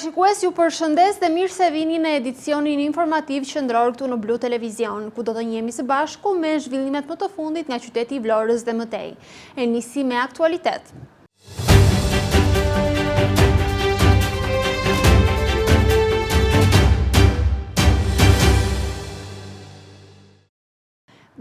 Parashikues ju përshëndes dhe mirë se vini në edicionin informativ qendror këtu në Blu Televizion, ku do të njemi së bashku me zhvillimet më të fundit nga qyteti i Vlorës dhe mëtej. E nisi me aktualitet.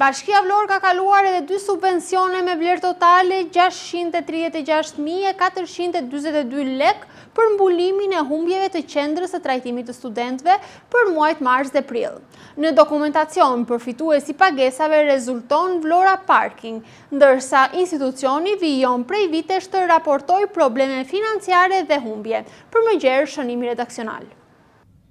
Bashkia Vlorë ka kaluar edhe 2 subvencione me vlerë totale 636.442 lek për mbulimin e humbjeve të qendrës së trajtimit të studentëve për muajt mars dhe prill. Në dokumentacion, përfituesi i pagesave rezulton Vlora Parking, ndërsa institucioni vijon prej vitesh të raportoj probleme financiare dhe humbje. Për më gjerë, shënimi redaksional.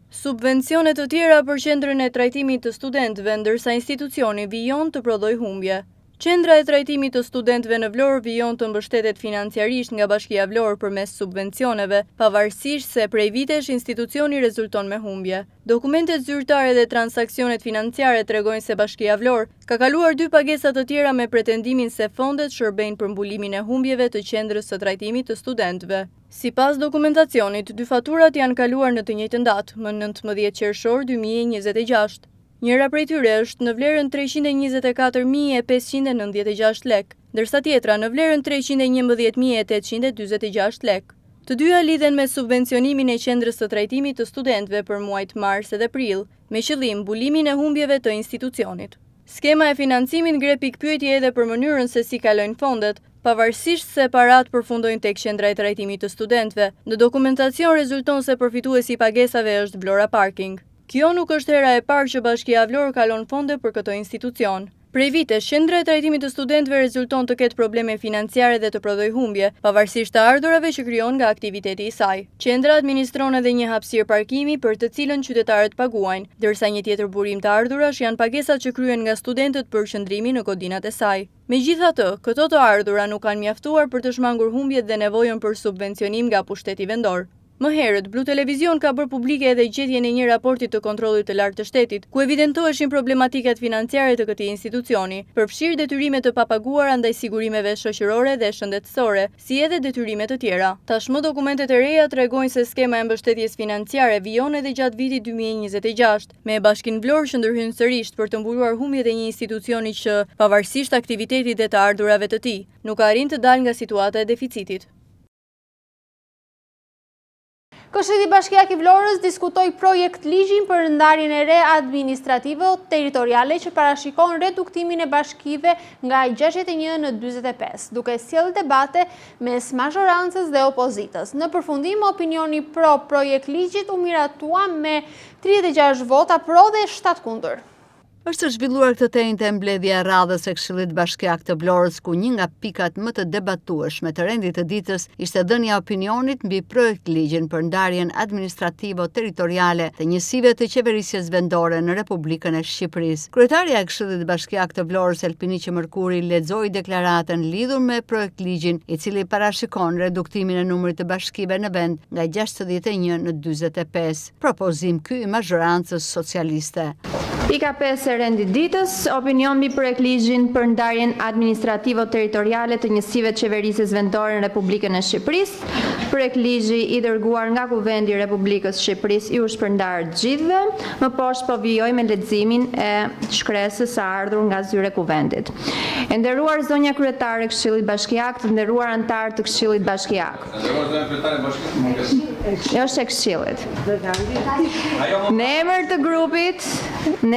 Subvencionet të tjera për qendrën e trajtimit të studentëve, ndërsa institucioni vijon të prodhoj humbje. Qendra e trajtimit të studentëve në Vlorë vijon të mbështetet financiarisht nga Bashkia Vlorë përmes subvencioneve, pavarësisht se prej vitesh institucioni rezulton me humbje. Dokumentet zyrtare dhe transaksionet financiare tregojnë se Bashkia Vlorë ka kaluar 2 pagesa të tjera me pretendimin se fondet shërbejnë për mbulimin e humbjeve të qendrës së trajtimit të studentëve. Sipas dokumentacionit, 2 faturat janë kaluar në të njëjtën datë, më 19 qershor 2026. Njëra prej tyre është në vlerën 324.596 lek, ndërsa tjetra në vlerën 311.846 lek. Të dyja lidhen me subvencionimin e qendrës së trajtimit të studentëve për muajt mars dhe prill, me qëllim mbulimin e humbjeve të institucionit. Skema e financimit ngre pikpyetje edhe për mënyrën se si kalojnë fondet, pavarësisht se parat përfundojnë tek qendra e trajtimit të studentëve. Në dokumentacion rezulton se përfituesi i pagesave është Vlora Parking. Kjo nuk është hera e parë që Bashkia Vlorë kalon fonde për këto institucion. Prej vitesh, qendra e trajtimit të studentëve rezulton të ketë probleme financiare dhe të prodhoj humbje, pavarësisht të ardhurave që krijon nga aktiviteti i saj. Qendra administron edhe një hapësirë parkimi për të cilën qytetarët paguajnë, ndërsa një tjetër burim të ardhurash janë pagesat që kryen nga studentët për qëndrimi në godinat e saj. Megjithatë, këto të ardhura nuk kanë mjaftuar për të shmangur humbjet dhe nevojën për subvencionim nga pushteti vendor. Më herët, Blu Televizion ka bërë publike edhe gjetjen e një raporti të kontrollit të lartë të shtetit, ku evidentoheshin problematikat financiare të këtij institucioni, përfshirë detyrimet të papaguara ndaj sigurimeve shoqërore dhe shëndetësore, si edhe detyrimet të tjera. Tashmë dokumentet e reja tregojnë se skema e mbështetjes financiare vijon edhe gjatë vitit 2026, me Bashkinë Vlorë që ndërhyn sërish për të mbuluar humbjet e një institucioni që, pavarësisht aktivitetit dhe të ardhurave të tij, nuk arrin të dalë nga situata e deficitit. Këshillli Bashkiak i Vlorës diskutoi projekt ligjin për ndarjen e re administrative territoriale që parashikon reduktimin e bashkive nga 61 në 45, duke sjellë debate mes mazhorancës dhe opozitës. Në përfundim, opinioni pro projekt ligjit u miratua me 36 vota pro dhe 7 kundër. Është zhvilluar këtë tenjë e mbledhja e radhës së Këshillit Bashkiak të Vlorës, ku një nga pikat më të debatueshme të rendit të ditës ishte dhënia e opinionit mbi projekt ligjin për ndarjen administrativo-territoriale të njësive të qeverisjes vendore në Republikën e Shqipërisë. Kryetaria e Këshillit Bashkiak të Vlorës, Elpiniqi Mërkuri, lexoi deklaratën lidhur me projekt ligjin, i cili parashikon reduktimin e numrit të bashkive në vend nga 61 në 45. Propozim ky i mazhorancës socialiste. Pika 5 e rendit ditës, opinion mbi projekt ligjin për ndarjen administrativo-territoriale të njësive të qeverisjes vendore në Republikën e Shqipërisë. Projekt ligji i dërguar nga Kuvendi i Republikës së Shqipërisë ju shpërndar të gjithëve. Më poshtë po vijoj me leximin e shkresës së ardhur nga zyre Kuvendit. E nderuar zonja kryetare e Këshillit Bashkiak, të nderuar anëtar të Këshillit Bashkiak. Është e Këshillit. Në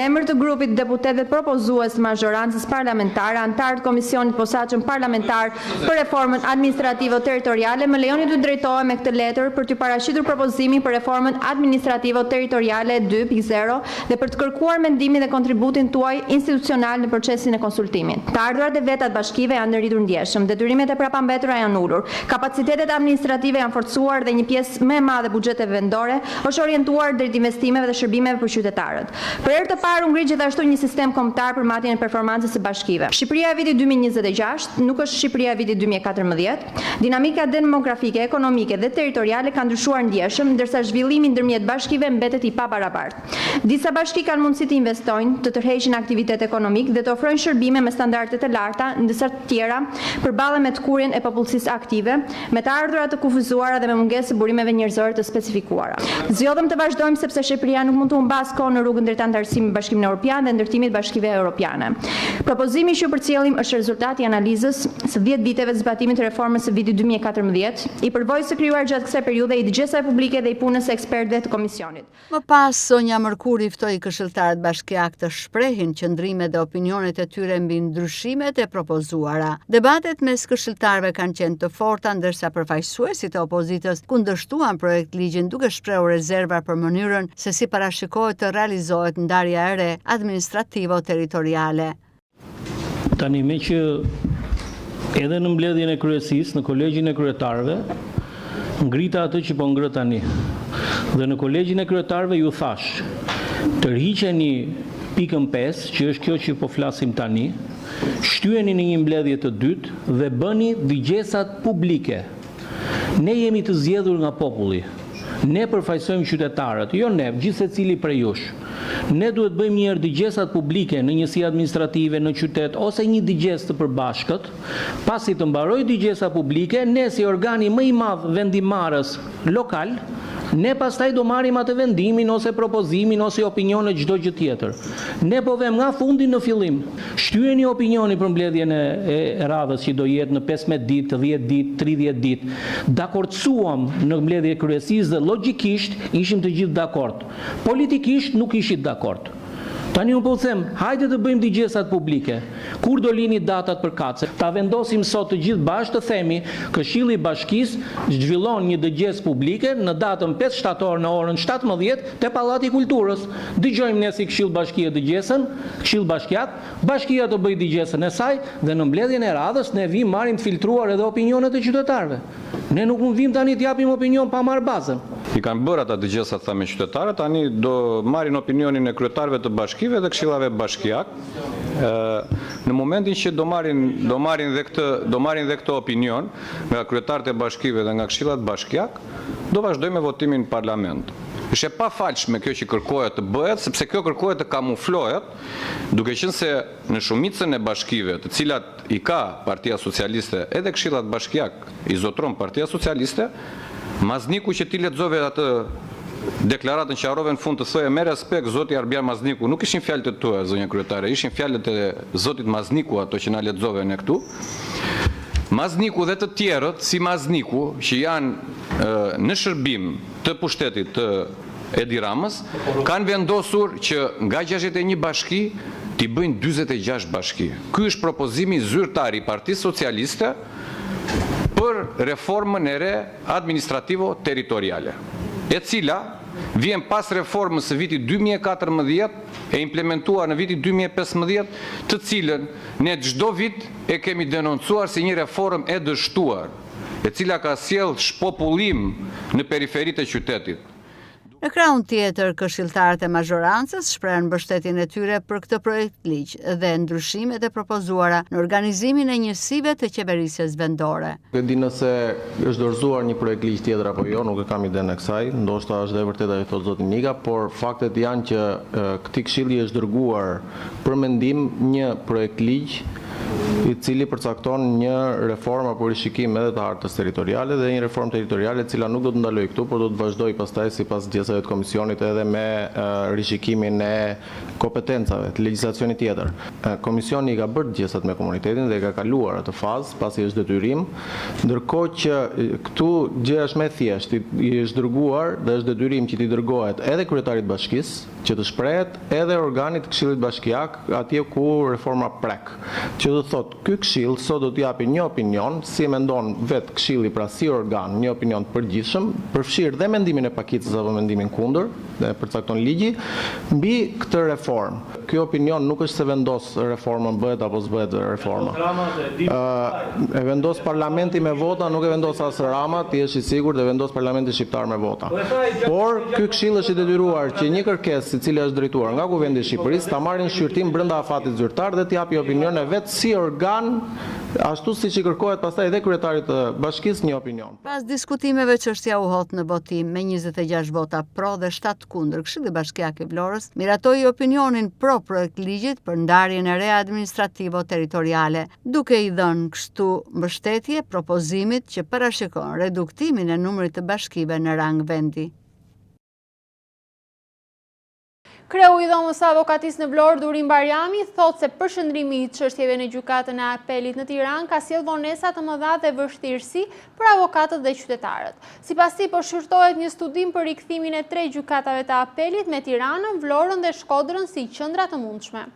emër të grupit deputetëve propozues të mazhorancës parlamentare, anëtar të Komisionit Posaçëm Parlamentar për Reformën Administrativo-Territoriale, më lejoni të drejtohem me këtë letër për t'ju paraqitur propozimin për reformën administrativo-territoriale 2.0 dhe për të kërkuar mendimin dhe kontributin tuaj institucional në procesin e konsultimit. Të ardhurat e vetat bashkive janë rritur ndjeshëm, detyrimet e prapambetura janë ulur, kapacitetet administrative janë forcuar dhe një pjesë më e madhe e buxheteve vendore është orientuar drejt investimeve dhe shërbimeve për qytetarët. Për herë të parë u ngrit gjithashtu një sistem kombëtar për matjen e performancës së bashkive. Shqipëria e vitit 2026 nuk është Shqipëria e vitit 2014. Dinamika demografike, ekonomike dhe territoriale ka ndryshuar ndjeshëm, ndërsa zhvillimi ndërmjet bashkive mbetet i pabarabartë. Disa bashki kanë mundësi të investojnë, të tërheqin aktivitet ekonomik dhe të ofrojnë shërbime me standarde të larta, ndërsa të tjera përballen me tkurjen e popullsisë aktive, me të ardhurat të kufizuara dhe me mungesë së burimeve njerëzore të specifikuara. Zgjodhëm të vazhdojmë sepse Shqipëria nuk mund të humbas kohë në rrugën drejt anëtarësimit në Bashkimin Evropian dhe ndërtimit të bashkive europiane. Propozimi që përcjellim është rezultati i analizës së 10 viteve të zbatimit të reformës së vitit 2014, i përvojës së krijuar gjatë kësaj periudhe i dëgjesave publike dhe i punës së ekspertëve të komisionit. Më pas, Sonja Mërkuri ftoi këshilltarët bashkiak të shprehin qëndrimet dhe opinionet e tyre mbi ndryshimet e propozuara. Debatet mes këshilltarëve kanë qenë të forta, ndërsa përfaqësuesit e opozitës kundërshtuan projekt ligjin duke shprehur rezerva për mënyrën se si parashikohet të realizohet ndarja e re administrativo-territoriale. Tani me që edhe në mbledhjen e kryesisë, në kolegjin e kryetarëve, ngrita atë që po ngre tani. Dhe në kolegjin e kryetarëve ju thash, tërhiqeni pikën 5, që është kjo që po flasim tani, shtyeni në një mbledhje të dytë dhe bëni dëgjesat publike. Ne jemi të zgjedhur nga populli. Ne përfaqësojmë qytetarët, jo ne, gjithë secili prej jush. Ne duhet bëjmë një herë dëgjesat publike në njësi administrative, në qytet, ose një dëgjes të përbashkët. Pasi të mbaroj dëgjesa publike, ne si organi më i madh vendimarrës lokal, ne pastaj do marrim atë vendimin ose propozimin ose opinionin çdo gjë tjetër. Ne po vëmë nga fundi në fillim. Shtyheni opinionin për mbledhjen e radhës që do jetë në 15 ditë, 10 ditë, 30 ditë. Dakordsuam në mbledhje kryesisë dhe logjikisht ishim të gjithë dakord. Politikisht nuk ishit dakord. Tani unë po them, hajde të bëjmë dëgjesat publike. Kur do lini datat për kace? Ta vendosim sot të gjithë bashkë të themi, Këshilli i Bashkisë zhvillon një dëgjes publike në datën 5 shtator në orën 17 te Pallati i Kulturës. Dëgjojmë ne si Këshill Bashkie dëgjesën, Këshill Bashkiak, bashkia do bëj dëgjesën e saj dhe në mbledhjen e radhës ne vim marrim të filtruar edhe opinionet e qytetarëve. Ne nuk mund vim tani të japim opinion pa marrë bazën. I kanë bërë ata dëgjesat tha me qytetarët, tani do marrin opinionin e kryetarëve të bashkive dhe këshillave bashkiak. Në momentin që do marrin dhe këtë opinion nga kryetarët e bashkive dhe nga këshillat bashkiak, do vazhdojmë me votimin në parlament. Është e pafalshme kjo që kërkohet të bëhet, sepse kjo kërkohet të kamuflohet, duke qenë se në shumicën e bashkive, të cilat i ka Partia Socialiste, edhe këshillat bashkiak i zotron Partia Socialiste, Mazniku që ti lexove atë deklaratën që harrove në fund të thoje me respekt zoti Arbian Mazniku, nuk ishin fjalët e tua zonja kryetare, ishin fjalët e zotit Mazniku ato që na lexove ne këtu. Mazniku dhe të tjerët si Mazniku që janë në shërbim të pushtetit të Edi Ramës kanë vendosur që nga 61 bashki t'i bëjnë 46 bashki. Ky është propozimi zyrtar i Partisë Socialiste për reformën e re administrativo-territoriale, e cila vjen pas reformës së vitit 2014 e implementuar në vitin 2015, të cilën ne çdo vit e kemi denoncuar si një reformë e dështuar, e cila ka sjell shpopullim në periferitë e qytetit. Në krahun tjetër, këshilltarët e mazhorancës shprehen mbështetjen e tyre për këtë projekt ligj dhe ndryshimet e propozuara në organizimin e njësive të qeverisjes vendore. E di nëse është dorëzuar një projekt ligj tjetër apo jo, nuk e kam iden e kësaj, ndoshta është dhe vërtet ajo thotë zoti Nika, por faktet janë që këtij këshilli është dërguar për mendim një projekt ligj i cili përcakton një reformë apo rishikim edhe të hartës territoriale dhe një reformë territoriale e cila nuk do të ndaloj këtu, por do të vazhdoj pastaj sipas djesave të komisionit edhe me rishikimin e kompetencave të legjislacionit tjetër. Komisioni i ka bërë djesat me komunitetin dhe ka kaluar atë fazë pasi është detyrim, ndërkohë që këtu gjëja është më e thjeshtë, i është dërguar dhe është detyrim që t'i dërgohet edhe kryetarit bashkisë, që të shprehet edhe organit Këshillit Bashkiak atje ku reforma prek. Që do thotë, ky këshill sot do t'japi një opinion, si mendon vetë këshilli pra si organ, një opinion të përgjithshëm, përfshirë dhe mendimin e pakicës apo mendimin kundër, dhe përcakton ligji, mbi këtë reformë. Ky opinion nuk është se vendos reformën bëhet apo s'bëhet reforma. E vendos parlamenti me vota, nuk e vendos as Rama, ti je i sigurt, e vendos parlamenti shqiptar me vota. Por ky këshill është i detyruar që një kërkesë i cili është drejtuar nga Kuvendi i Shqipërisë ta marrin shqyrtim brenda afatit zyrtar dhe t'i japi opinion e vet si organ Ashtu siç i kërkohet pastaj edhe kryetarit të bashkisë një opinion. Pas diskutimeve, çështja u hot në votim me 26 vota pro dhe 7 kundër. Këshilli Bashkiak i Vlorës miratoi opinionin pro projekt ligjit për ndarjen e re administrativo-territoriale, duke i dhënë kështu mbështetje propozimit që parashikon reduktimin e numrit të bashkive në rang vendi. Kreu i dhomës avokatisë në Vlorë, Durim Barjami, thotë se përshëndrimi i çështjeve në gjykatën e apelit në Tiranë ka sjellë vonesa të mëdha dhe vështirësi për avokatët dhe qytetarët. Sipas tij, po shërtohet një studim për rikthimin e 3 gjykatave të apelit me Tiranën, Vlorën dhe Shkodrën si qendra të mundshme.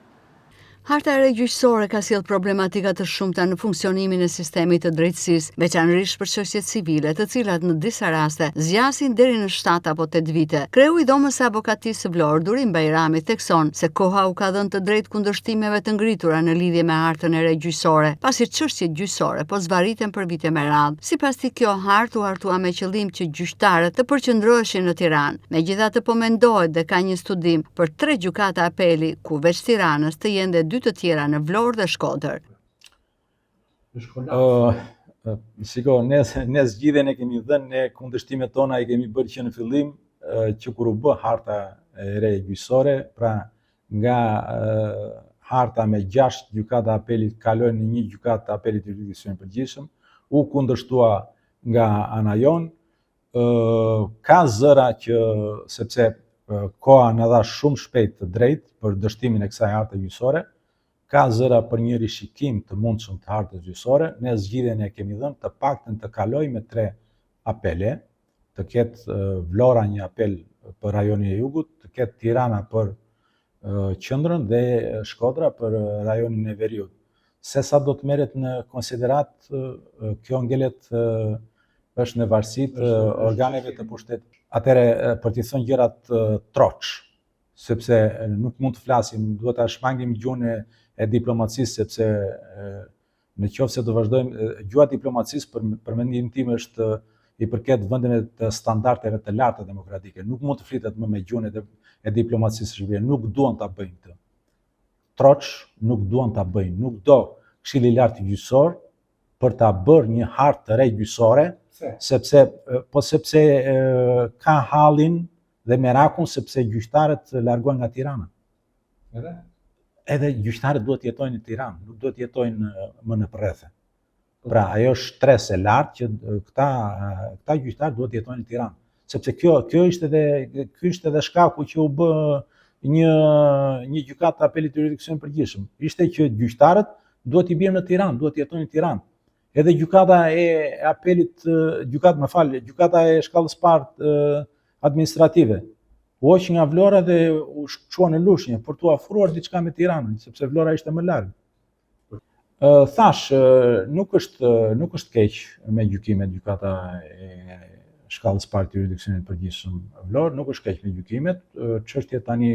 Harta e re gjyqësore ka sjellë problematika të shumta në funksionimin e sistemit të drejtësisë, veçanërisht për çështjet civile, të cilat në disa raste zgjasin deri në 7 apo 8 vite. Kreu i dhomës së avokatisë së Vlorë, Durim Bajrami, thekson se koha u ka dhënë të drejtë kundërshtimeve të ngritura në lidhje me hartën e re gjyqësore, pasi çështjet gjyqësore po zvariten për vite me radhë. Sipas tij, kjo hartë u hartua me qëllim që gjyqtarët të përqendroheshin në Tiranë. Megjithatë, po mendohet dhe ka një studim për 3 gjykata apeli, ku veç Tiranës të jenë dhe të tjera në Vlorë dhe Shkodër. Shiko, ne zgjidhjen e kemi dhënë, ne kundërshtimet tona i kemi bërë që në fillim që kur u bë harta e re gjyqësore, pra nga harta me 6 gjykata apelit kaloi në një gjykatë të apelit jurisdiksionit përgjithshëm, u kundërshtua nga ana jon, ka zëra që sepse koha na dha shumë shpejt të drejtë për dështimin e kësaj harte gjyqësore, ka zëra për një rishikim të mundshëm të hartës gjyqësore, ne zgjidhjen e kemi dhënë të paktën të kaloj me 3 apele, të ketë Vlora një apel për rajonin e Jugut, të ketë Tirana për qendrën dhe Shkodra për rajonin e Veriut. Se sa do të merret në konsiderat, kjo ngelet është në varësi të organeve të pushtetit. Atëherë për të thënë gjërat troç, sepse nuk mund të flasim, duhet ta shmangim gjuhën e diplomacisë, sepse në qoftë se do vazhdojmë, gjuha diplomacisë për mendimin tim është i përket vendeve të standardeve të larta demokratike. Nuk mund të flitet më me gjuhën e diplomacisë shqiptare, nuk duan ta bëjnë këtë. Troç nuk duan ta bëjnë, nuk do Këshilli i Lartë Gjyqësor për ta bërë një hartë të re gjyqësore, sepse ka hallin dhe merakun sepse gjyqtarët largohen nga Tirana. Edhe gjyqtarët duhet jetojnë në Tiranë, nuk duhet jetojnë më në përrethë. Pra, ajo është stres e lartë që këta gjyqtarë duhet jetojnë në Tiranë. Sepse kjo ishte edhe shkaku që u bë një gjykatë të apelit jurisdiksionit përgjithshëm. Ishte që gjyqtarët duhet i bjerë në Tiranë, duhet jetojnë në Tiranë. Edhe gjykata e apelit, gjykata e shkallës parë administrative, u hoq nga Vlora dhe u shkua në Lushnjë për t'u afruar diçka me Tiranën, sepse Vlora ishte më larg. Thash, nuk është keq me gjykimet gjykata e shkallës parë të jurisdiksionit përgjithshëm Vlorë, nuk është keq me gjykimet, çështjet tani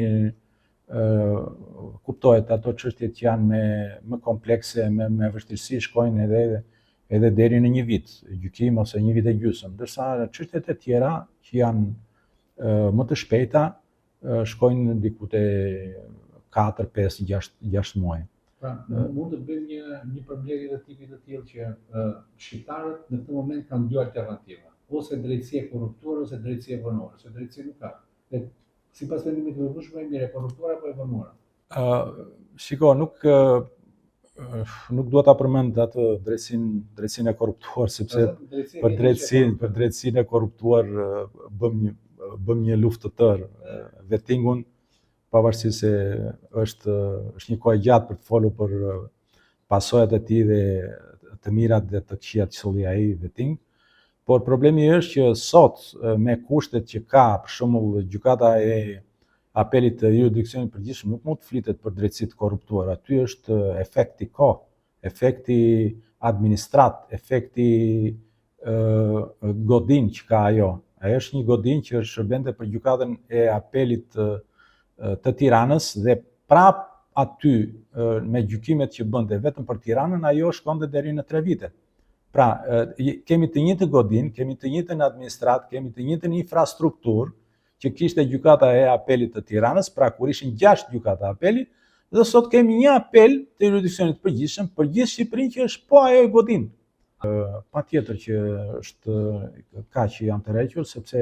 kuptohet, ato çështjet që janë më komplekse, me vështirësi shkojnë edhe deri në 1 vit gjykim ose 1 vit e gjysmë, ndërsa çështjet e tjera që janë më të shpejta shkojnë diku te 4, 5, 6 muaj. Pra, mund të bëjmë një përmbledhje të tipit të tillë që shqiptarët në këtë moment kanë 2 alternativa, ose drejtësia korruptuar ose drejtësia e vonuar, ose drejtësia nuk ka. Dhe sipas vendimit të vërueshëm më mirë korruptuara apo e vonuara? Shiko, nuk dua ta përmend atë drejtësinë e korruptuar, sepse për drejtësinë e korruptuar bëm një luftë të tërë. Vettingun, pavarësisht se është një kohë e gjatë për të folur për pasojat e tij dhe të mirat dhe të këqijat që solli ai vetting, por problemi është që sot me kushtet që ka, për shembull, gjykata e apelit të jurisdiksionit përgjithshëm nuk mund të flitet për drejtësi të korruptuar. Aty është efekti kohë, efekti administrat, efekti godin që ka ajo. Ajo është një godin që shërbente për gjykatën e apelit të Tiranës dhe prap aty me gjykimet që bënte vetëm për Tiranën, ajo shkonte deri në 3 vite. Pra, kemi të njëjtën godin, kemi të njëjtën administrat, kemi të njëjtën infrastrukturë që kishte gjykata e apelit të Tiranës, pra kur ishin 6 gjykata apeli, Dhe sot kemi një apel të jurisdiksionit të përgjithshëm për gjithë Shqipërinë që është po ajo e godin. Patjetër që është kaq që janë të rrequr, sepse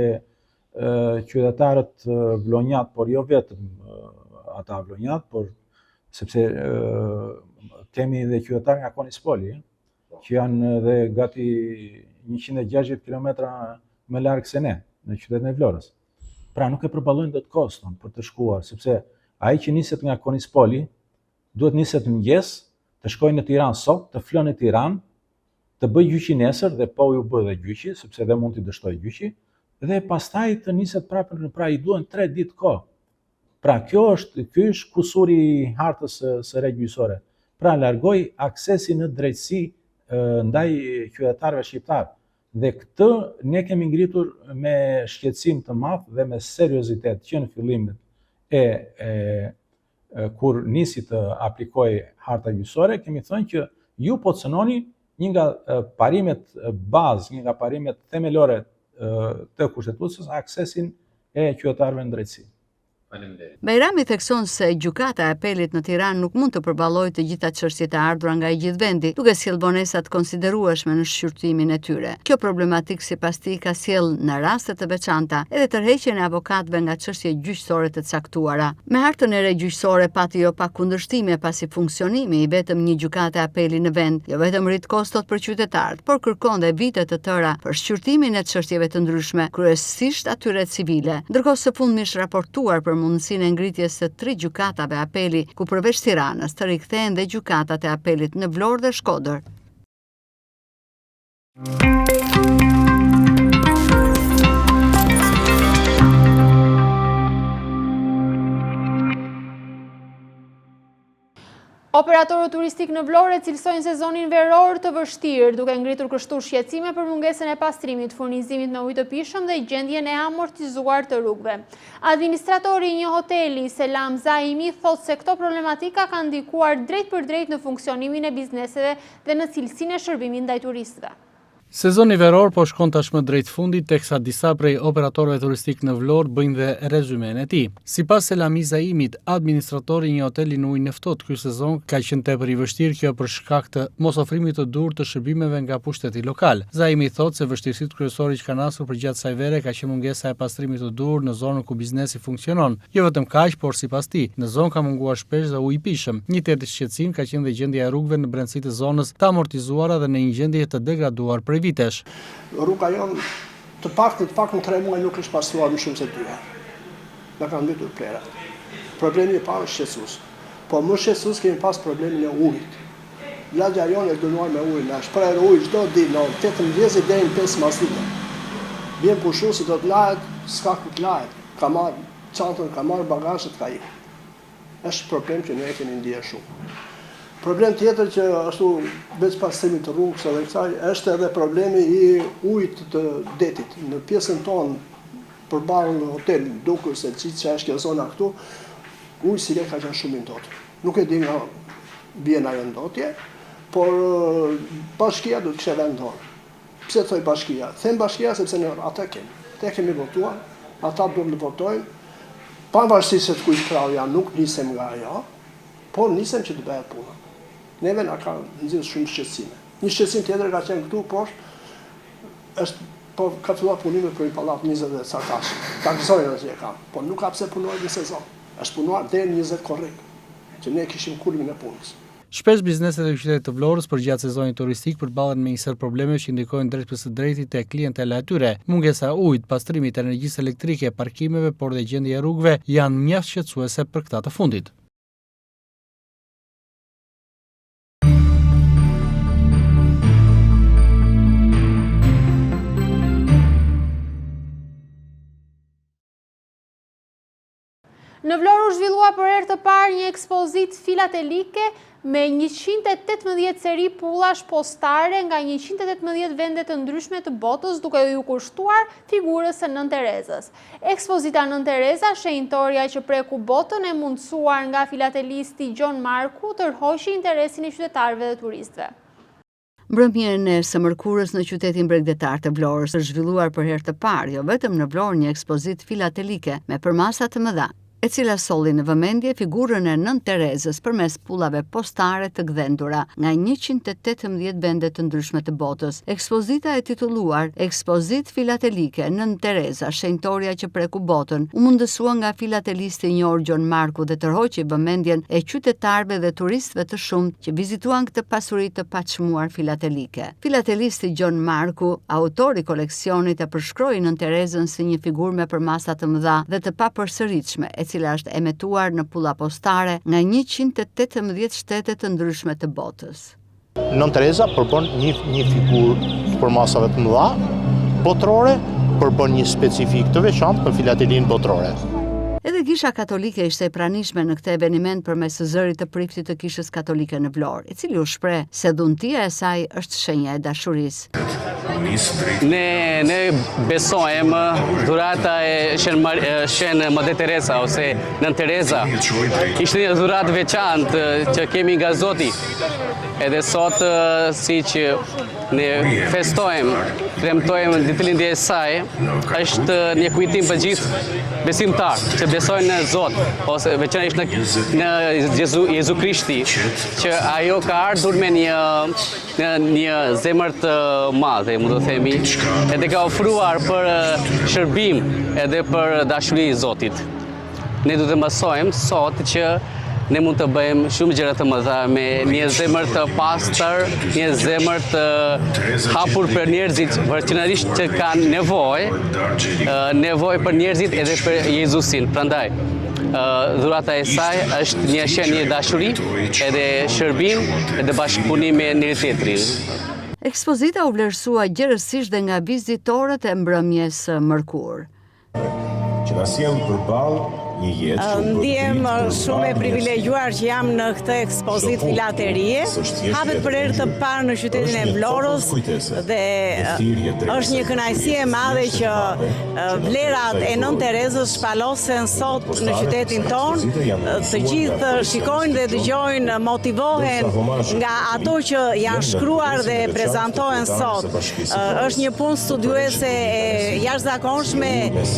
qytetarët vlonjat, por jo vetëm ata vlonjat, por sepse kemi dhe qytetarë nga Konispoli, që janë dhe gati 160 kilometra më larg se ne, në qytetin e Vlorës. Pra nuk e përballojnë dot koston për të shkuar, sepse ai që niset nga Konispoli duhet niset në mëngjes, të shkojë në Tiranë sot, të flënë në Tiranë, të bëj gjyqi nesër dhe po ju bë dhe gjyqi, sepse dhe mund t'i dështoj gjyqi, dhe pastaj të niset prapë, pra i duhen 3 ditë kohë. Pra ky është kusuri i hartës së re gjyqësore. Pra largoi aksesin në drejtësi ndaj qytetarëve shqiptar. Dhe këtë ne kemi ngritur me shqetësim të madh dhe me seriozitet që në fillimin kur nisi të aplikojë harta gjyqësore, kemi thënë që ju po të cënoni një nga parimet bazë, një nga parimet themelore të kushtetutës, aksesin e qytetarëve në drejtësi. Bajrami thekson se gjykata e apelit në Tiranë nuk mund të përballojë të gjitha çështjet e ardhura nga i gjithë vendi, duke sjell vonesa të konsiderueshme në shqyrtimin e tyre. Kjo problematik sipas tij ka sjell në raste të veçanta edhe tërheqjen e avokatëve nga çështje gjyqësore të caktuara. Me hartën e re gjyqësore pati jo pa kundërshtime pasi funksionimi i vetëm një gjykate apeli në vend, jo vetëm rrit kostot për qytetarët, por kërkon dhe vite të tëra për shqyrtimin e çështjeve të ndryshme, kryesisht atyre civile. Ndërkohë së fundmi është raportuar për mundësinë e ngritjes së 3 gjykatave apeli, ku përveç Tiranës të rikthehen dhe gjykatat e apelit në Vlorë dhe Shkodër. Operatorët turistik në Vlorë cilësojnë sezonin veror të vështirë, duke ngritur kështu shqetësime për mungesën e pastrimit, furnizimit me ujë të pishëm dhe gjendjen e amortizuar të rrugëve. Administratori i një hoteli, Selam Zaimi, thotë se këto problematika kanë ndikuar drejt për drejt në funksionimin e bizneseve dhe në cilësinë e shërbimit ndaj turistëve. Sezoni veror po shkon tashmë drejt fundit, teksa disa prej operatorëve turistik në Vlorë bëjnë dhe rezumen e tij. Sipas Selami Zaimit, administratori i një hoteli në ujë neftot, ky sezon ka qenë tepër i vështirë, kjo për shkak të mosofrimit të dur të shërbimeve nga pushteti lokal. Zaimi thotë se vështirësitë kryesore që kanë asur përgjatë kësaj vere ka qenë mungesa e pastrimit të dur në zonën ku biznesi funksionon. Jo vetëm kaq, por sipas tij, në zonë ka munguar shpesh dhe ujë i pishëm. Një tjetër shqetësim ka qenë dhe gjendja e rrugëve në brendësi të zonës të amortizuara dhe në një gjendje të degraduar prej vitesh. Rruga jonë të pak në 3 muaj nuk është pastruar më shumë se 2 herë. Na kanë mbytur plerat. Problemi i parë është shqetësues. Po më shqetësues kemi pas problemin e ujit. Lagja jonë e dënuar me ujë, na shpreh ujë çdo ditë në 18 deri në 5 masdite. Vjen pushuesi do të lahet, s'ka ku të lahet. Ka marr çantën, ka marr bagazhet, ka ikur. Është problem që ne e kemi ndier shumë. Problem tjetër që ashtu veç pastrimit të rrugës edhe kësaj është edhe problemi i ujit të detit. Në pjesën tonë përballë në hotel, dukur se që është kjo zona këtu, uji si le ka qenë shumë i ndotur. Nuk e di nga vjen ajo ndotje, por bashkia do të kishte vend dorë. Pse thoj bashkia? Them bashkia sepse ne ata kemi. Te kemi votuar, ata duhet të votojnë. Pavarësisht se kujt krau janë, nuk nisem nga ajo, por nisem që të bëhet puna. Neve na ka nxjerrë shumë shqetësime. Një shqetësim tjetër ka qenë këtu poshtë, po ka filluar punime për një pallat 20 dhe ca tash. Takzojnë që e kam, po nuk ka pse punojë në sezon. Është punuar deri në 20 korrekt, që ne kishim kulmin e punës. Shpesh bizneset e qytetit të Vlorës përgjatë sezonit turistik përballen me një sër probleme që ndikojnë drejt për së drejti te klientela e tyre. Mungesa e ujit, pastrimit të energjisë elektrike, parkimeve, por dhe gjendja e rrugëve janë mjaft shqetësuese për këta të fundit. Në Vlorë u zhvillua për herë të parë një ekspozitë filatelike me 118 seri pullash postare nga 118 vende të ndryshme të botës, duke ju kushtuar figurës së Nën Terezës. Ekspozita Nën Tereza, shenjtoria që preku botën, e mundësuar nga filatelisti Gjon Marku, tërhoqi interesin e qytetarëve dhe turistëve. Mbrëmjen e së mërkurës në qytetin bregdetar të Vlorës është zhvilluar për herë të parë, jo vetëm në Vlorë, një ekspozitë filatelike me përmasa të mëdha. e cila solli në vëmendje figurën e Nën Terezës përmes pullave postare të gdhendura nga 118 vende të ndryshme të botës. Ekspozita e titulluar Ekspozit Filatelike Nën Tereza, shenjtoria që preku botën, u mundësua nga filatelisti i njohur Gjon Marku dhe tërhoqi vëmendjen e qytetarëve dhe turistëve të shumtë që vizituan këtë pasuri të paçmuar filatelike. Filatelisti Gjon Marku, autori i koleksionit, e përshkroi Nën Terezën si një figurë me përmasa të mëdha dhe të papërsëritshme, e cila është emetuar në pulla postare nga 118 shtete të ndryshme të botës. Nën Tereza përbën një figurë për masave të mëdha botërore, përbën një specifik të veçantë për filatelinë botërore. Edhe Kisha Katolike ishte e pranishme në këtë eveniment përmes zërit të priftit të Kishës Katolike në Vlorë, i cili u shpreh se dhuntia e saj është shenja e dashurisë. Ne besojmë dhurata e Shenë Madre Teresa ose Nën Tereza. Ishte një dhuratë veçantë që kemi nga Zoti. Edhe sot si që ne festojmë, premtojmë ditëlindjen e saj, është një kujtim për gjithë besimtarë që besojnë në Zot, ose veçanërisht në Jezu Krishti, që ajo ka ardhur me një zemër të madhe, mund të themi, edhe ka ofruar për shërbim edhe për dashuri i Zotit. Ne duhet të mësojmë sot që ne mund të bëjmë shumë gjëra të mëdha me një zemër të pastër, një zemër të hapur për njerëzit vërtetërisht që kanë nevojë për njerëzit edhe për Jezusin. Prandaj, dhurata e saj është një shenjë dashuri, edhe shërbim, edhe bashkëpunim me njëri tjetrin. Ekspozita u vlerësua gjerësisht dhe nga vizitorët e mbrëmjes mërkur. Që na sjell përballë Ndihem shumë e privilegjuar që jam në këtë ekspozit filaterie. Hapet për herë të parë në qytetin e Vlorës dhe është një kënaqësi e madhe që vlerat e Nën Terezës shpalosen sot në qytetin tonë. Të gjithë shikojnë dhe dëgjojnë, motivohen nga ato që janë shkruar dhe prezantohen sot. Është një punë studiuese e jashtëzakonshme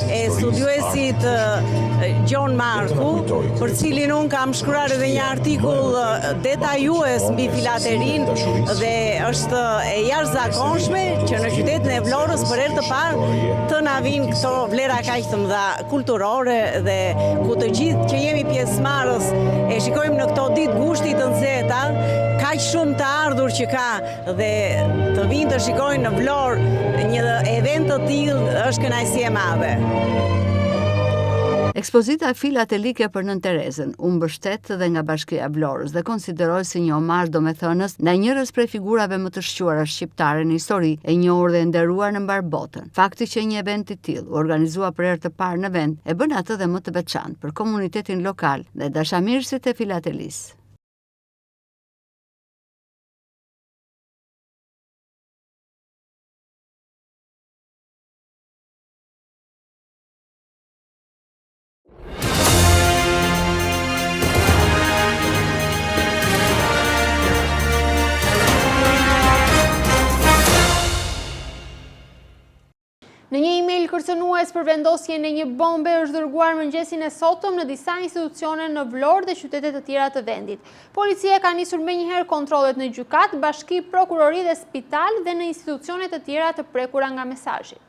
e studiuesit Gjon Marku, për cilin unë kam shkruar edhe një artikull detajues mbi filaterinë dhe është e jashtëzakonshme që në qytetin e Vlorës për herë të parë të na vinë këto vlera kaq të mëdha kulturore dhe ku të gjithë që jemi pjesëmarrës e shikojmë në këto ditë gushti të nxehta, kaq shumë të ardhur që ka dhe të vinë të shikojnë në Vlorë një event të tillë është kënaqësi e madhe. Ekspozita filatelike për Nën Terezën u mbështet dhe nga Bashkia e Vlorës dhe konsiderohet si një omazh domethënës ndaj njërës prej figurave më të shquara shqiptare në histori, e njohur dhe nderuar në mbar botën. Fakti që një event i tillë u organizua për herë të parë në vend e bën atë dhe më të veçantë për komunitetin lokal dhe dashamirësit e filatelisë. Në një email kërcënues për vendosjen e një bombe është dërguar mëngjesin e sotëm në disa institucione në Vlorë dhe qytete të tjera të vendit. Policia ka nisur menjëherë kontrollet në gjykat, bashki, prokurori dhe spital dhe në institucione të tjera të prekura nga mesazhi.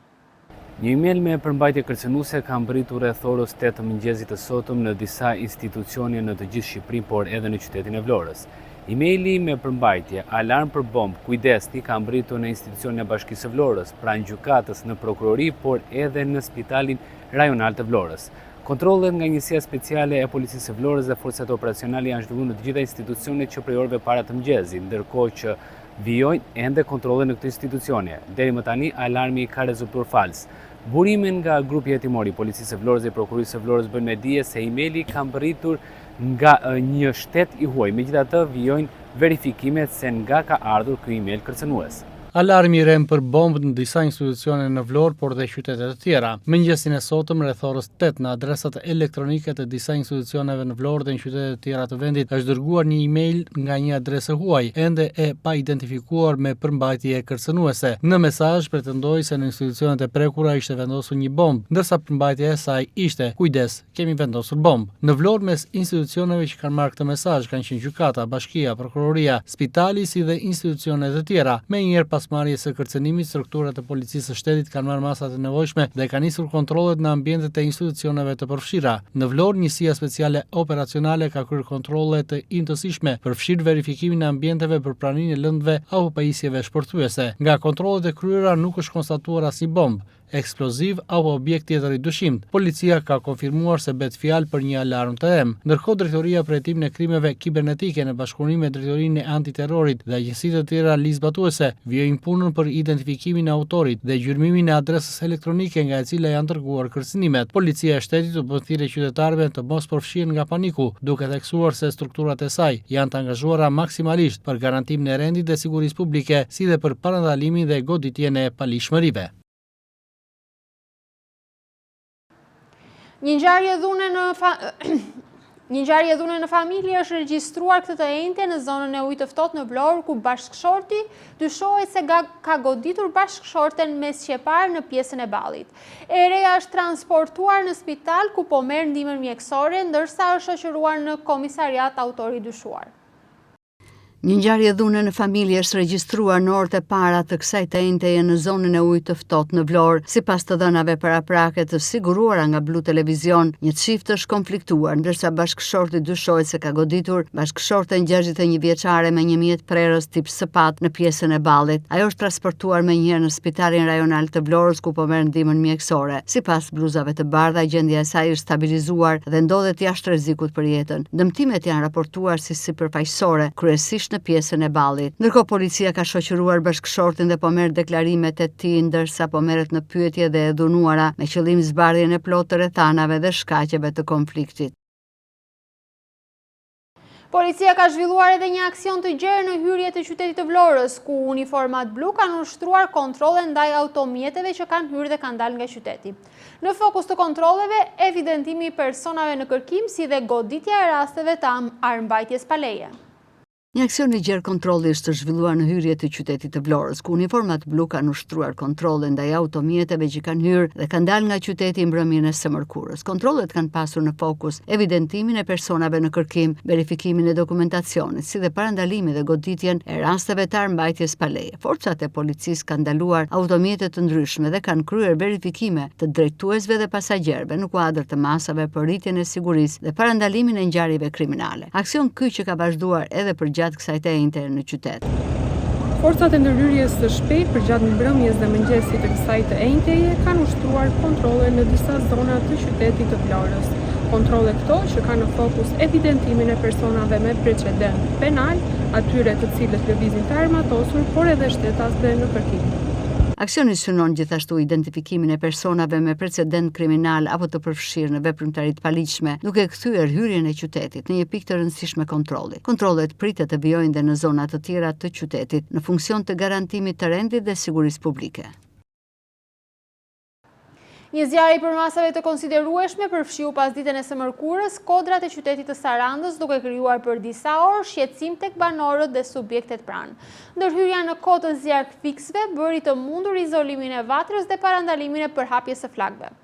Një email me përmbajtje kërcënuese ka mbritur rreth orës 8 të mëngjesit të sotëm në disa institucione në të gjithë Shqipërinë, por edhe në qytetin e Vlorës. Emaili me përmbajtje alarm për bombë, kujdesni, ka mbritur në institucionin e Bashkisë së Vlorës, pranë gjykatës, në prokurori, por edhe në spitalin rajonal të Vlorës. Kontrollet nga Njësia Speciale e Policisë së Vlorës dhe forcat operacionale janë zhvilluar në të gjitha institucionet që prej orëve para të mëngjesit, ndërkohë që vijojnë ende kontrolle në këtë institucione. Deri më tani alarmi ka rezultuar fals. Burimin nga grupi hetimor i Policisë së Vlorës dhe Prokurisë së Vlorës bën me dije se emaili ka mbritur nga një shtet i huaj. Megjithatë, vijojnë verifikimet se nga ka ardhur ky email kërcënues. Alarmi i rem për bombë në disa institucione në Vlorë, por dhe qytete të tjera. Mëngjesin e sotëm rreth orës 8 në adresat elektronike të disa institucioneve në Vlorë dhe në qytete të tjera të vendit është dërguar një email nga një adresë huaj, ende e pa identifikuar me përmbajtje kërcënuese. Në mesazh pretendoi se në institucionet e prekura ishte vendosur një bombë, ndërsa përmbajtja e saj ishte: "Kujdes, kemi vendosur bombë." Në Vlorë, mes institucioneve që kanë marrë këtë mesazh kanë qenë gjykata, bashkia, prokuroria, spitali si dhe institucione të tjera. Menjëherë pas marrjes së kërcënimit, strukturat e policisë së shtetit kanë marrë masat e nevojshme dhe kanë nisur kontrollet në ambientet e institucioneve të përfshira. Në Vlorë, njësia speciale operacionale ka kryer kontrolle të intësishme, përfshirë verifikimin e ambienteve për praninë e lëndëve apo pajisjeve shpërthyese. Nga kontrollet e kryera nuk është konstatuar asnjë bombë, eksploziv apo objekt tjetër i dyshimt. Policia ka konfirmuar se bet fjalë për një alarm të em. Ndërkohë, Drejtoria për hetimin e krimeve kibernetike në bashkëpunim me Drejtorinë e Antiterrorit dhe agjësitë të tjera ligjzbatuese vijojnë punën për identifikimin e autorit dhe gjyrmimin e adresës elektronike nga e cila janë dërguar kërcënimet. Policia e shtetit u bën thirrje qytetarëve të mos përfshihen nga paniku, duke theksuar se strukturat e saj janë të angazhuara maksimalisht për garantimin e rendit dhe sigurisë publike, si dhe për parandalimin dhe goditjen e palishmërive. Një ngjarje dhune në familje është regjistruar këtë të njëjtën në zonën e ujit të ftohtë në Vlorë, ku bashkëshorti dyshohet se ka goditur bashkëshorten me sqepar në pjesën e ballit. E reja është transportuar në spital ku po merr ndihmën mjekësore, ndërsa është shoqëruar në komisariat autori dyshuar. Një ngjarje dhune në familje është regjistruar në orët e para të kësaj të njëjteje në zonën e ujit të ftohtë në Vlorë. Sipas të dhënave paraprake të siguruara nga Blu Televizion, një çift është konfliktuar, ndërsa bashkëshorti dyshohet se ka goditur bashkëshorten 61 vjeçare me një mjet prerës tip SPAT në pjesën e ballit. Ajo është transportuar menjëherë në Spitalin Rajonal të Vlorës, ku po merr ndihmën mjekësore. Sipas bluzave të bardha, gjendja e saj është stabilizuar dhe ndodhet jashtë rrezikut për jetën. Dëmtimet janë raportuar si sipërfaqësore, kryesisht në pjesën e ballit. Ndërkohë, policia ka shoqëruar bashkëshortin dhe po merr deklarimet e tij, ndërsa po merret në pyetje dhe e dhunuara me qëllim zbardhjen e plotë të rrethanave dhe shkaqeve të konfliktit. Policia ka zhvilluar edhe një aksion të gjerë në hyrje të qytetit të Vlorës, ku uniformat blu kanë ushtruar kontrolle ndaj automjeteve që kanë hyrë dhe kanë dalë nga qyteti. Në fokus të kontrolleve, evidentimi i personave në kërkim, si dhe goditja e rasteve të armbajtjes pa leje. Një aksion i gjerë kontrolli është zhvilluar në hyrje të qytetit të Vlorës, ku uniformat blu kanë ushtruar kontrolle ndaj automjeteve që kanë hyrë dhe kanë dalë nga qyteti në mbrëmjen e së mërkurës. Kontrollet kanë pasur në fokus evidentimin e personave në kërkim, verifikimin e dokumentacionit, si dhe parandalimin dhe goditjen e rasteve të armbajtjes pa leje. Forcat e policisë kanë ndaluar automjete të ndryshme dhe kanë kryer verifikime të drejtuesve dhe pasagjerëve në kuadër të masave për rritjen e sigurisë dhe parandalimin e ngjarjeve kriminale. Aksion ky që ka vazhduar edhe për gjatë kësaj të njëjtëje në qytet. Forcat e ndërhyrjes së shpejtë përgjatë mbrëmjes dhe mëngjesit të kësaj të njëjtëje kanë ushtruar kontrolle në disa zona të qytetit të Vlorës. Kontrolle këto që kanë në fokus evidentimin e personave me precedent penal, atyre të cilët lëvizin të armatosur, por edhe shtetësve në kërkim. Aksioni synon gjithashtu identifikimin e personave me precedent kriminal apo të përfshirë në veprimtari të paligjshme, duke kthyer hyrjen e qytetit në një pikë të rëndësishme kontrolli. Kontrollet pritet të vijojnë dhe në zona të tjera të qytetit në funksion të garantimit të rendit dhe sigurisë publike. Një zjarri për masave të konsiderueshme përfshiu pas ditën e së mërkurës kodrat e qytetit të Sarandës, duke krijuar për disa orë shqetësim tek banorët dhe subjektet pranë. Ndërhyrja në kohë të zjarr fiksve bëri të mundur izolimin e vatrës dhe parandalimin e përhapjes së flakëve.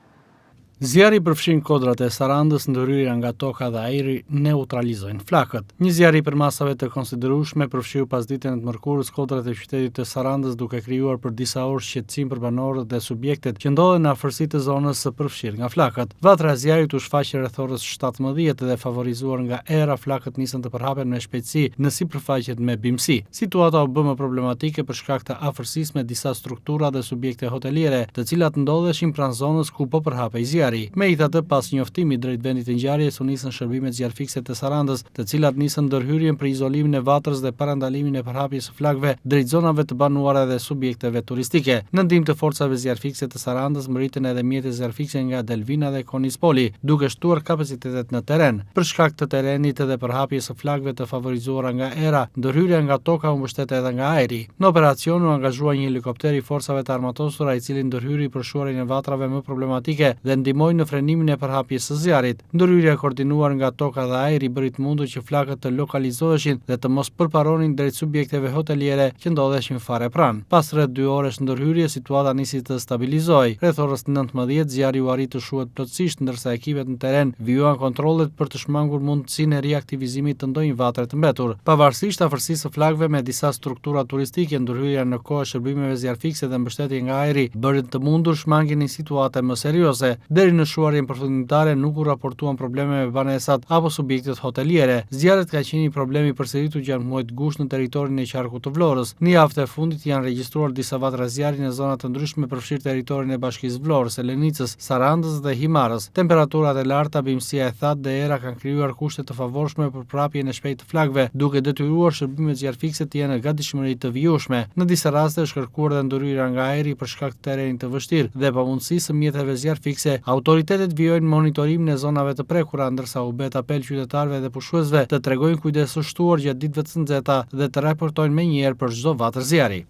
Zjarri përfshin kodrat e Sarandës, ndërhyrja nga toka dhe ajri neutralizojnë flakët. Një zjarri për masave të konsiderueshme përfshiu pas ditën e mërkurës kodrat e qytetit të Sarandës, duke krijuar për disa orë shqetësim për banorët dhe subjektet që ndodhen në afërsi të zonës së përfshirë nga flakët. Vatra e zjarrit u shfaqi rreth orës 17 dhe favorizuar nga era, flakët nisën të përhapen me shpejtësi në sipërfaqet me bimësi. Situata u bë më problematike për shkak të afërsisë me disa struktura dhe subjekte hoteliere, të cilat ndodheshin pranë zonës ku po përhapej zjarri. zjarri. Megjithatë, pas njoftimit drejt vendit të ngjarjes, u nisën shërbimet zjarfikse të Sarandës, të cilat nisën ndërhyrjen për izolimin e vatrës dhe parandalimin e përhapjes së flakëve drejt zonave të banuara dhe subjekteve turistike. Në ndihmë të forcave zjarfikse të Sarandës mbërritën edhe mjete zjarfikse nga Delvina dhe Konispoli, duke shtuar kapacitetet në teren. Për shkak të terenit dhe përhapjes së flakëve të favorizuara nga era, ndërhyrja nga toka u mbështet edhe nga ajri. Në operacion u angazhua një helikopter i forcave të armatosura i cili ndërhyri për shuarin e vatrave më problematike dhe ndihmoi në frenimin e përhapjes së zjarrit. Ndërhyrja koordinuar nga toka dhe ajri bëri të mundur që flakët të lokalizoheshin dhe të mos përparonin drejt subjekteve hoteliere që ndodheshin fare pranë. Pas rreth 2 orësh ndërhyrje, situata nisi të stabilizohej. Rreth orës 19 zjarri u arrit të shuhet plotësisht, ndërsa ekipet në teren vijuan kontrollet për të shmangur mundësinë e riaktivizimit të ndonjë vatre të mbetur. Pavarësisht afërsisë së flakëve me disa struktura turistike, ndërhyrja në kohë e shërbimeve zjarfikse dhe mbështetje nga ajri bëri të mundur shmangjen e situate më serioze. Deri në shuarjen përfundimtare nuk u raportuan probleme me banesat apo subjektet hoteliere. Zjarret ka qenë një problem i përsëritur gjatë muajit gusht në territorin e qarkut të Vlorës. Në javën e fundit janë regjistruar disa vatra zjarri në zona të ndryshme përfshirë territorin e bashkisë Vlorës, Elenicës, Sarandës dhe Himarës. Temperaturat e larta, bimësia e thatë dhe era kanë krijuar kushte të favorshme për prapjen e shpejtë të flakëve, duke detyruar shërbimet zjarfikse të jenë në gatishmëri të vijueshme. Në disa raste është kërkuar dhe ndërhyrja nga ajri për shkak të terrenit të vështirë dhe pamundësisë së mjeteve zjarfikse. Autoritetet vijojnë monitorimin e zonave të prekura, ndërsa u bet apel qytetarëve dhe pushuesve të tregojnë kujdes së shtuar gjatë ditëve të nxehta dhe të raportojnë menjëherë për çdo vatër zjarri.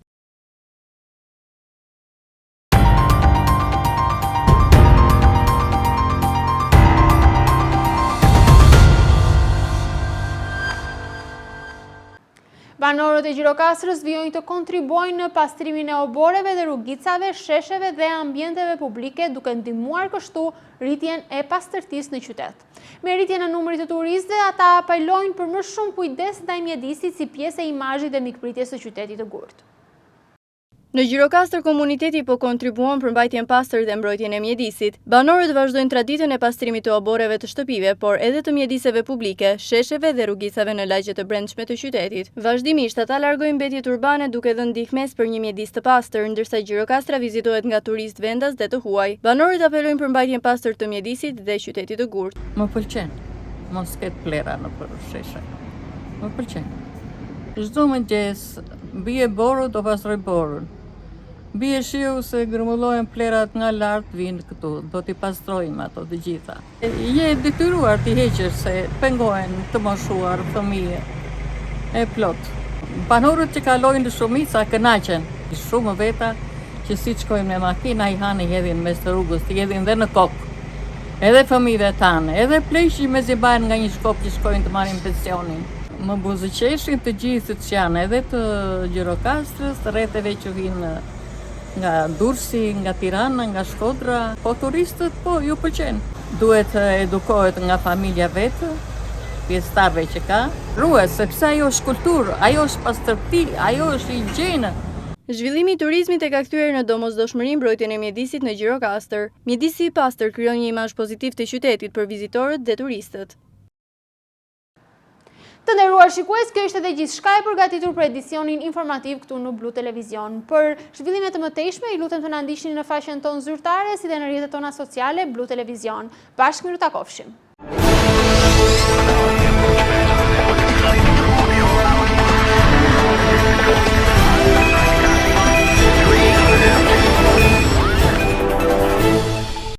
Banorët e Gjirokastrës vijojnë të kontribuojnë në pastrimin e oboreve dhe rrugicave, shesheve dhe ambienteve publike, duke ndihmuar kështu rritjen e pastërtisë në qytet. Me rritjen e numrit të turistëve, ata apelojnë për më shumë kujdes ndaj mjedisit si pjesë e imazhit dhe mikpritjes së qytetit të Gurtë. Në Gjirokastër komuniteti po kontribuon për mbajtjen pastër dhe mbrojtjen e mjedisit. Banorët vazhdojnë traditën e pastrimit të oboreve të shtëpive, por edhe të mjediseve publike, shesheve dhe rrugicave në lagjet të brendshme të qytetit. Vazhdimisht ata largojnë mbetjet urbane duke dhënë ndihmës për një mjedis të pastër, ndërsa Gjirokastra vizitohet nga turistë vendas dhe të huaj. Banorët apelojnë për mbajtjen pastër të mjedisit dhe qytetit të Gurtë. Më pëlqen, mos ketë plera në sheshe. Më pëlqen. Çdo mëngjes bie boru do pastroj borun. Bie shiu se grumullohen plerat nga lart vinë këtu, do t'i pastrojmë ato të gjitha. Je detyruar t'i heqësh se pengohen të moshuar fëmijë e plot. Banorët që kalojnë në shumica kënaqen. Shumë veta që si shkojnë me makina i hanë i hedhin mes të rrugës, i hedhin dhe në kokë. Edhe fëmijëve tanë, edhe pleqi me zibajnë nga një shkop që shkojnë të marrin pensionin. Më buzëqeshin të gjithë që janë edhe të Gjirokastrës, rretheve që vinë nga Durrësi, nga Tirana, nga Shkodra, po turistët po ju pëlqen. Duhet edukohet nga familja vetë, pjesëtarëve që ka, ruhet sepse ajo është kulturë, ajo është pastërti, ajo është higjiene. Zhvillimi i turizmit e ka kthyer në domosdoshmëri mbrojtjen e mjedisit në Gjirokastër. Mjedisi i pastër krijon një imazh pozitiv të qytetit për vizitorët dhe turistët. Të nderuar shikues, kjo ishte edhe gjithçka e përgatitur për edicionin informativ këtu në Blu Televizion. Për zhvillime të mëtejshme, i lutem të na ndiqni në faqen tonë zyrtare si dhe në rrjetet tona sociale Blu Televizion. Bashkë miru takofshim.